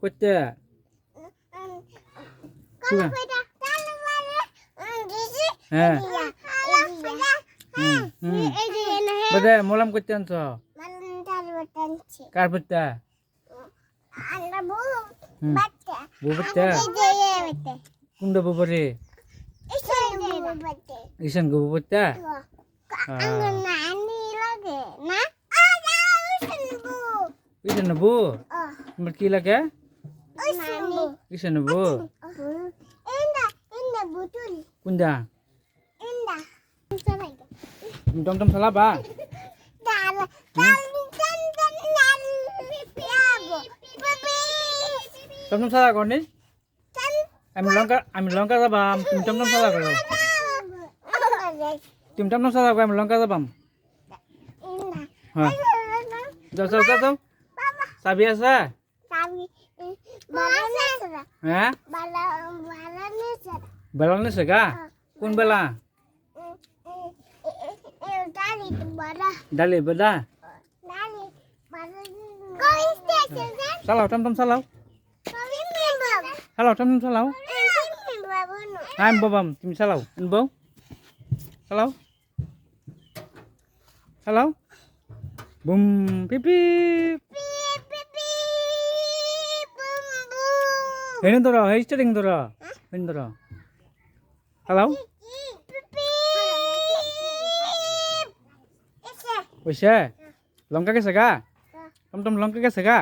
করতে হ্যাঁ বোধে মোলাম করতে আনছ কার পড়তে বউ পড়তে কোনটা বউ পড়ে ঈশান গো বউ পড়তে ঈশান বউ তোমার কি লাগে ঈশান বউ কোনটা তুমি টমটম চালাবা টমটম চালা করনি আমি লঙ্কা যাবাম তুমি টমটম চালা করো তুমি টমটম চালা করো আমি লঙ্কা যাবাম হ্যাঁ যাও যাও যাও যাও চাবি আছে হ্যাঁ বেলা নিছে গা কোন বেলা ডালি বেলা চালাও টমটম চালাও চালাও টমটম চালাও আমি বাবাম তুমি চালাও বউ চালাও চালাও বুম পিপি হেন ধরো হে স্টারিং ধরো হেন ধরো চালাও ওইসে লঙ্কা গেছে গা টমটম লঙ্কা গেছে গা